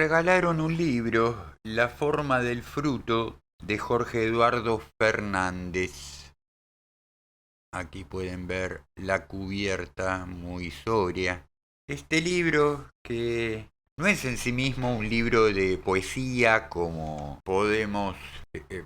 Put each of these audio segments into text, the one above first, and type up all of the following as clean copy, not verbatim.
regalaron un libro, La forma del fruto, de Jorge Eduardo Fernández. Aquí pueden ver la cubierta muy sobria. Este libro, que no es en sí mismo un libro de poesía como podemos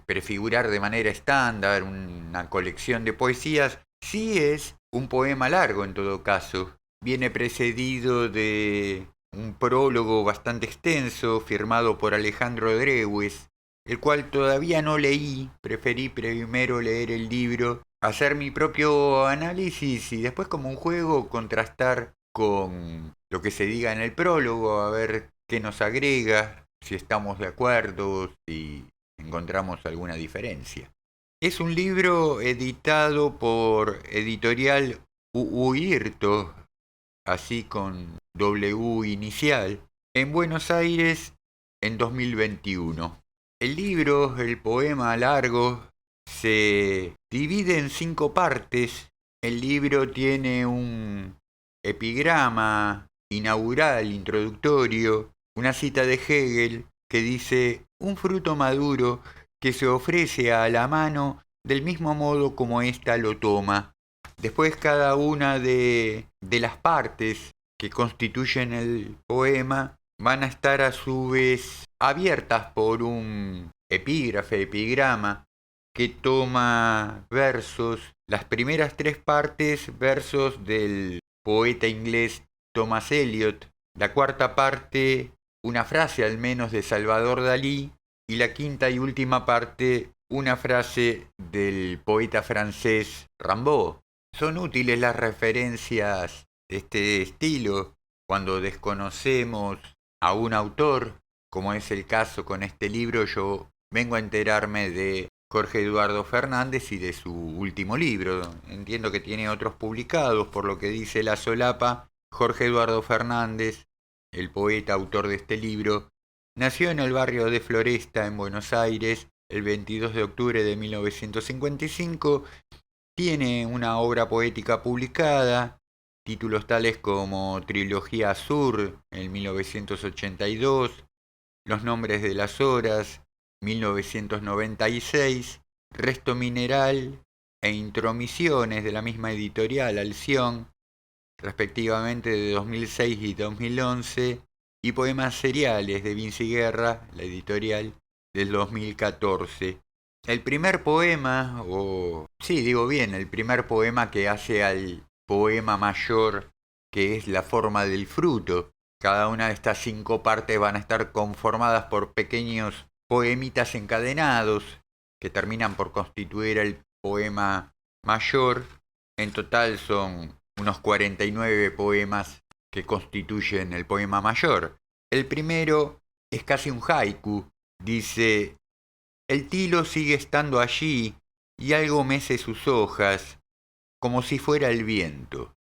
prefigurar de manera estándar, una colección de poesías, sí es un poema largo en todo caso. Viene precedido de un prólogo bastante extenso firmado por Alejandro Drewes, el cual todavía no leí, preferí primero leer el libro, hacer mi propio análisis y después como un juego contrastar con lo que se diga en el prólogo, a ver qué nos agrega, si estamos de acuerdo, si encontramos alguna diferencia. Es un libro editado por Editorial Uhuirto, así con W inicial, en Buenos Aires en 2021. El libro, el poema largo, se divide en 5 partes. El libro tiene un epigrama inaugural, introductorio, una cita de Hegel que dice: un fruto maduro que se ofrece a la mano del mismo modo como ésta lo toma. Después cada una de las partes que constituyen el poema van a estar a su vez abiertas por un epígrafe, epigrama, que toma versos, las primeras 3 partes, versos del poeta inglés Thomas Eliot, la cuarta parte, una frase al menos de Salvador Dalí, y la quinta y última parte, una frase del poeta francés Rimbaud. Son útiles las referencias de este estilo cuando desconocemos a un autor, como es el caso con este libro. Yo vengo a enterarme de Jorge Eduardo Fernández y de su último libro. Entiendo que tiene otros publicados, por lo que dice la solapa. Jorge Eduardo Fernández, el poeta autor de este libro, nació en el barrio de Floresta, en Buenos Aires, el 22 de octubre de 1955. Tiene una obra poética publicada, títulos tales como Trilogía Sur, en 1982, Los nombres de las horas, 1996, Resto Mineral e Intromisiones, de la misma editorial, Alción, respectivamente de 2006 y 2011, y Poemas seriales de Vinci Guerra, la editorial, del 2014. El primer poema, sí, digo bien, el primer poema que hace al poema mayor, que es La forma del fruto. Cada una de estas 5 partes van a estar conformadas por pequeños poemitas encadenados que terminan por constituir el poema mayor. En total son unos 49 poemas que constituyen el poema mayor. El primero es casi un haiku. Dice: el tilo sigue estando allí y algo mece sus hojas, como si fuera el viento.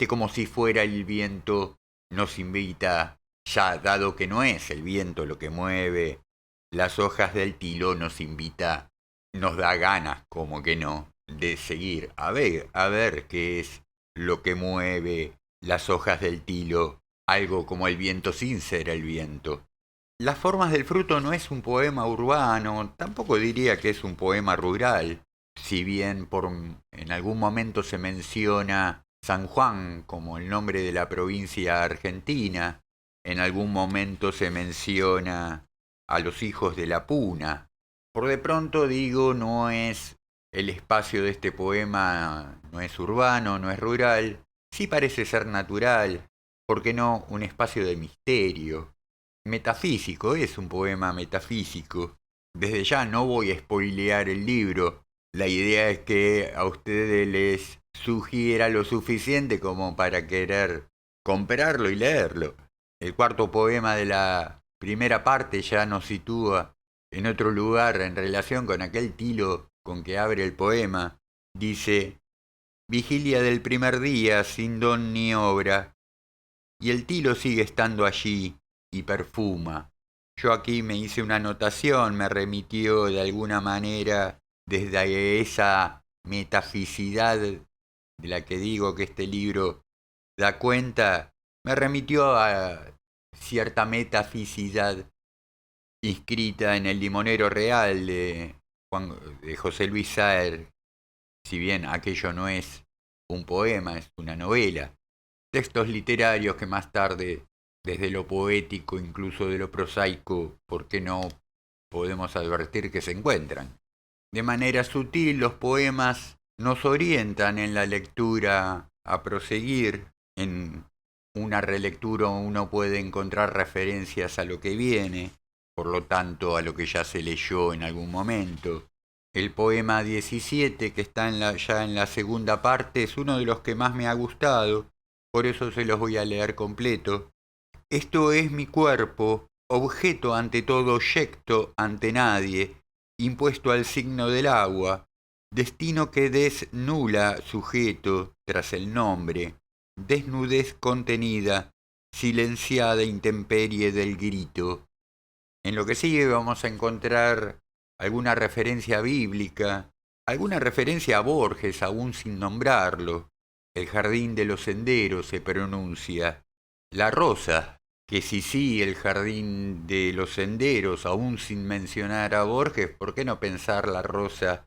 Como si fuera el viento nos invita, ya dado que no es el viento lo que mueve las hojas del tilo, nos invita, nos da ganas, como que no, de seguir a ver qué es lo que mueve las hojas del tilo, algo como el viento sin ser el viento. Las formas del fruto no es un poema urbano, tampoco diría que es un poema rural, si bien en algún momento se menciona San Juan como el nombre de la provincia argentina, en algún momento se menciona a los hijos de la Puna. Por de pronto digo, no es el espacio de este poema, no es urbano, no es rural, sí parece ser natural, ¿por qué no un espacio de misterio? Metafísico, es un poema metafísico. Desde ya no voy a spoilear el libro. La idea es que a ustedes les sugiera lo suficiente como para querer comprarlo y leerlo. El cuarto poema de la primera parte ya nos sitúa en otro lugar en relación con aquel tilo con que abre el poema. Dice: vigilia del primer día sin don ni obra, y el tilo sigue estando allí y perfuma. Yo aquí me hice una anotación, me remitió de alguna manera desde esa metaficidad de la que digo que este libro da cuenta, me remitió a cierta metafisicidad inscrita en El limonero real de José Luis Saer, si bien aquello no es un poema, es una novela. Textos literarios que más tarde, desde lo poético, incluso de lo prosaico, ¿por qué no podemos advertir que se encuentran? De manera sutil, los poemas nos orientan en la lectura a proseguir. En una relectura uno puede encontrar referencias a lo que viene, por lo tanto a lo que ya se leyó en algún momento. El poema 17, que está ya en la segunda parte, es uno de los que más me ha gustado, por eso se los voy a leer completo. Esto es mi cuerpo, objeto ante todo, yecto ante nadie, impuesto al signo del agua, destino que desnula sujeto tras el nombre, desnudez contenida, silenciada intemperie del grito. En lo que sigue vamos a encontrar alguna referencia bíblica, alguna referencia a Borges aún sin nombrarlo. El jardín de los senderos se pronuncia. La rosa, que sí, el jardín de los senderos, aún sin mencionar a Borges, ¿por qué no pensar la rosa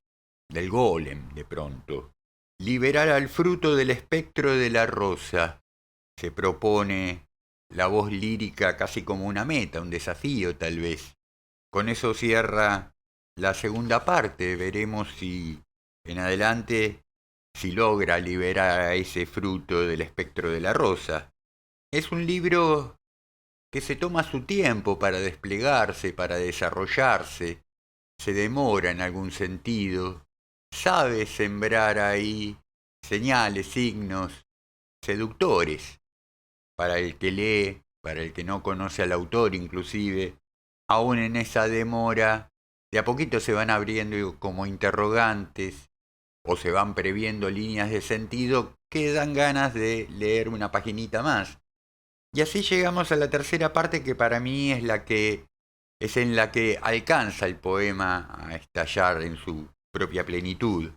del golem de pronto? Liberar al fruto del espectro de la rosa, se propone la voz lírica casi como una meta, un desafío tal vez. Con eso cierra la segunda parte, veremos si en adelante si logra liberar a ese fruto del espectro de la rosa. Es un libro que se toma su tiempo para desplegarse, para desarrollarse, se demora en algún sentido, sabe sembrar ahí señales, signos seductores para el que lee, para el que no conoce al autor inclusive. Aún en esa demora, de a poquito se van abriendo como interrogantes o se van previendo líneas de sentido que dan ganas de leer una paginita más. Y así llegamos a la tercera parte, que para mí es en la que alcanza el poema a estallar en su propia plenitud.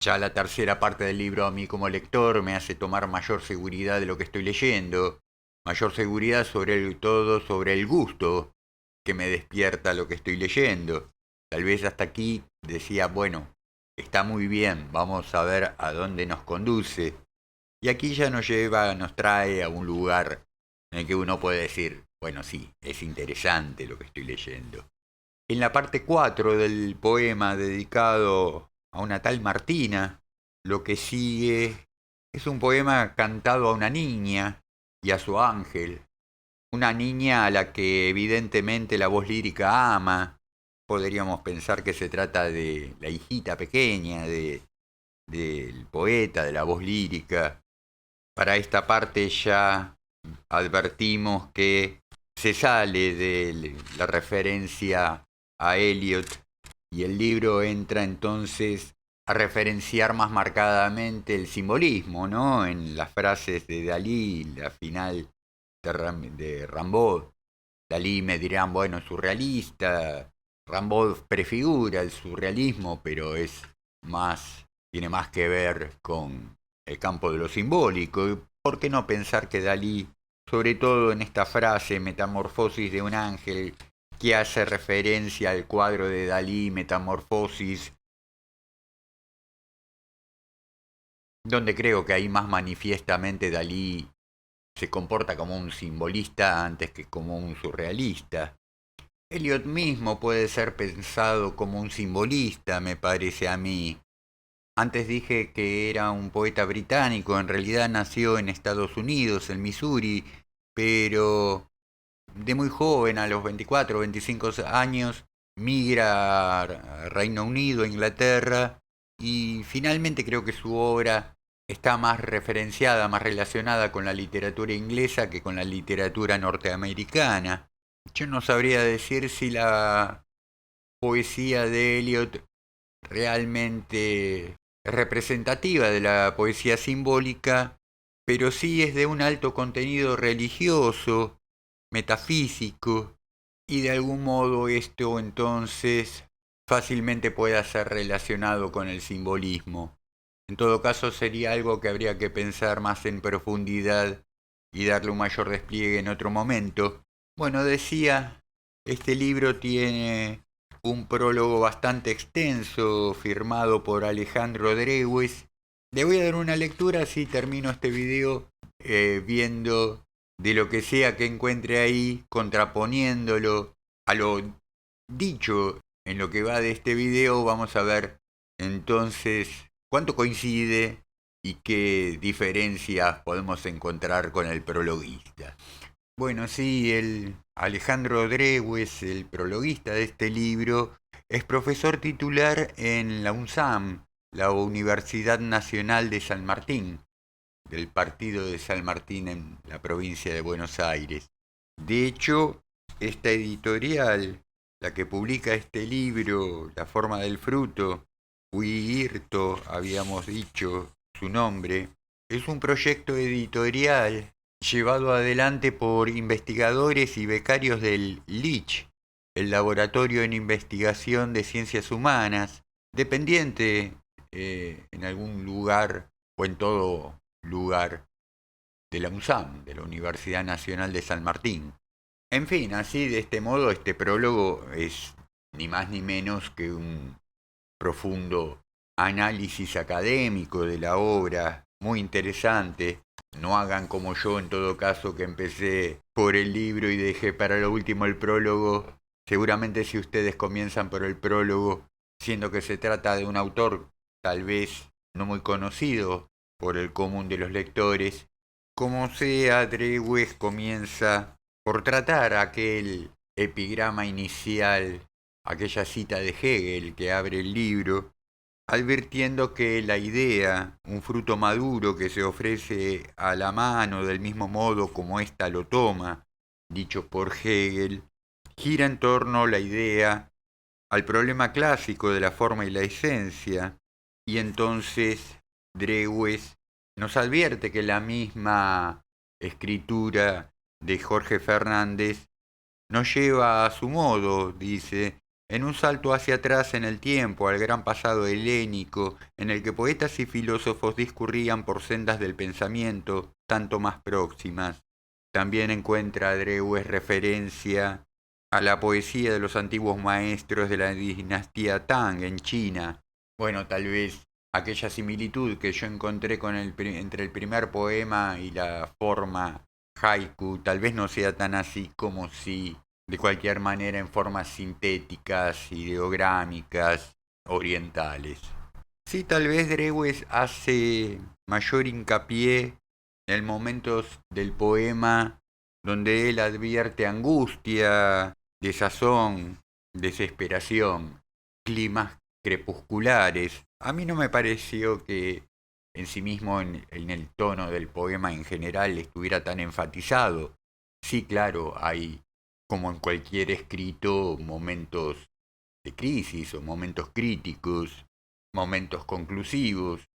Ya la tercera parte del libro a mí como lector me hace tomar mayor seguridad de lo que estoy leyendo, mayor seguridad sobre el gusto que me despierta lo que estoy leyendo. Tal vez hasta aquí decía, bueno, está muy bien, vamos a ver a dónde nos conduce. Y aquí ya nos trae a un lugar en el que uno puede decir, bueno, sí, es interesante lo que estoy leyendo. En la parte 4 del poema dedicado a una tal Martina, lo que sigue es un poema cantado a una niña y a su ángel. Una niña a la que evidentemente la voz lírica ama. Podríamos pensar que se trata de la hijita pequeña del poeta, de la voz lírica. Para esta parte ya advertimos que se sale de la referencia a Eliot y el libro entra entonces a referenciar más marcadamente el simbolismo, ¿no? En las frases de Dalí, la final de Rimbaud. Dalí me dirán, bueno, es surrealista. Rimbaud prefigura el surrealismo, pero tiene más que ver con el campo de lo simbólico. ¿Y por qué no pensar que Dalí, sobre todo en esta frase, Metamorfosis de un ángel, que hace referencia al cuadro de Dalí, Metamorfosis, donde creo que ahí más manifiestamente Dalí se comporta como un simbolista antes que como un surrealista? Eliot mismo puede ser pensado como un simbolista, me parece a mí. Antes dije que era un poeta británico, en realidad nació en Estados Unidos, en Missouri, pero de muy joven, a los 24 o 25 años, migra a Reino Unido, a Inglaterra, y finalmente creo que su obra está más referenciada, más relacionada con la literatura inglesa que con la literatura norteamericana. Yo no sabría decir si la poesía de Eliot realmente es representativa de la poesía simbólica, pero sí es de un alto contenido religioso, metafísico, y de algún modo esto entonces fácilmente pueda ser relacionado con el simbolismo. En todo caso sería algo que habría que pensar más en profundidad y darle un mayor despliegue en otro momento. Bueno, decía, este libro tiene un prólogo bastante extenso, firmado por Alejandro Drewes. Le voy a dar una lectura, así termino este video viendo de lo que sea que encuentre ahí, contraponiéndolo a lo dicho en lo que va de este video. Vamos a ver entonces cuánto coincide y qué diferencias podemos encontrar con el prologuista. Bueno, sí, el Alejandro Drewes, el prologuista de este libro, es profesor titular en la UNSAM, la Universidad Nacional de San Martín, del partido de San Martín en la provincia de Buenos Aires. De hecho, esta editorial, la que publica este libro, La forma del fruto, Huirto, habíamos dicho su nombre, es un proyecto editorial llevado adelante por investigadores y becarios del LICH, el Laboratorio en Investigación de Ciencias Humanas, dependiente en algún lugar o en todo lugar de la UNSAM, de la Universidad Nacional de San Martín. En fin, así de este modo este prólogo es ni más ni menos que un profundo análisis académico de la obra, muy interesante. No hagan como yo en todo caso, que empecé por el libro y dejé para lo último el prólogo. Seguramente si ustedes comienzan por el prólogo, siendo que se trata de un autor tal vez no muy conocido por el común de los lectores, como sea, Drewes comienza por tratar aquel epigrama inicial, aquella cita de Hegel que abre el libro, advirtiendo que la idea, un fruto maduro que se ofrece a la mano del mismo modo como ésta lo toma, dicho por Hegel, gira en torno a la idea al problema clásico de la forma y la esencia, y entonces Drewes nos advierte que la misma escritura de Jorge Fernández nos lleva a su modo, dice, en un salto hacia atrás en el tiempo, al gran pasado helénico, en el que poetas y filósofos discurrían por sendas del pensamiento tanto más próximas. También encuentra Drewes referencia a la poesía de los antiguos maestros de la dinastía Tang en China. Bueno, tal vez aquella similitud que yo encontré entre el primer poema y la forma haiku tal vez no sea tan así, como si de cualquier manera en formas sintéticas, ideográmicas, orientales. Sí, tal vez Drewes hace mayor hincapié en momentos del poema donde él advierte angustia, desazón, desesperación, climas crepusculares. A mí no me pareció que en sí mismo en el tono del poema en general estuviera tan enfatizado. Sí, claro, hay, como en cualquier escrito, momentos de crisis o momentos críticos, momentos conclusivos,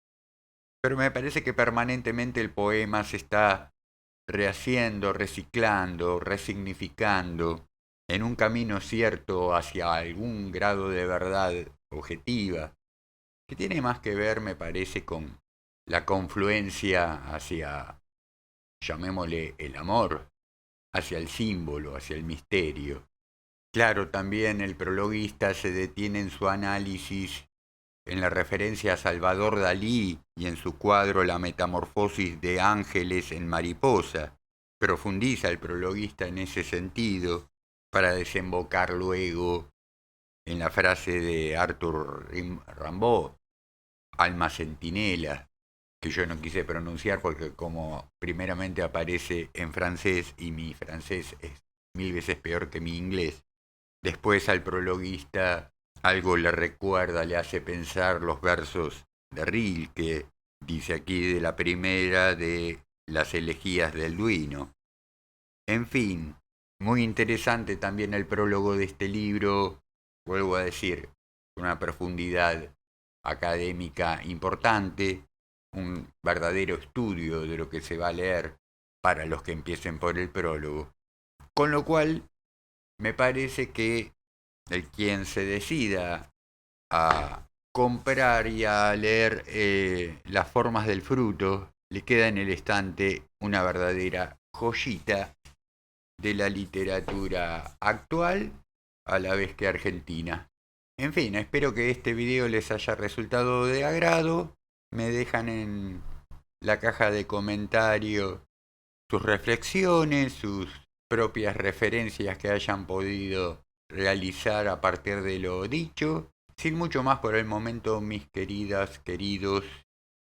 pero me parece que permanentemente el poema se está rehaciendo, reciclando, resignificando, en un camino cierto hacia algún grado de verdad objetiva, que tiene más que ver, me parece, con la confluencia hacia, llamémosle, el amor, hacia el símbolo, hacia el misterio. Claro, también el prologuista se detiene en su análisis en la referencia a Salvador Dalí y en su cuadro La metamorfosis de ángeles en mariposa. Profundiza el prologuista en ese sentido para desembocar luego en la frase de Arthur Rimbaud, alma centinela, que yo no quise pronunciar porque como primeramente aparece en francés y mi francés es 1000 veces peor que mi inglés, después al prologuista algo le recuerda, le hace pensar los versos de Rilke, dice aquí de la primera de las elegías del Duino. En fin, muy interesante también el prólogo de este libro, vuelvo a decir, una profundidad académica importante, un verdadero estudio de lo que se va a leer para los que empiecen por el prólogo. Con lo cual, me parece que el quien se decida a comprar y a leer Las formas del fruto, le queda en el estante una verdadera joyita de la literatura actual a la vez que argentina. En fin, espero que este video les haya resultado de agrado. Me dejan en la caja de comentarios sus reflexiones, sus propias referencias que hayan podido realizar a partir de lo dicho. Sin mucho más por el momento, mis queridas, queridos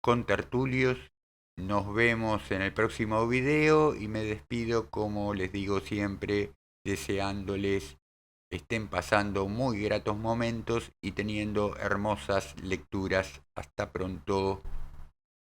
contertulios, nos vemos en el próximo video y me despido como les digo siempre, deseándoles estén pasando muy gratos momentos y teniendo hermosas lecturas. Hasta pronto.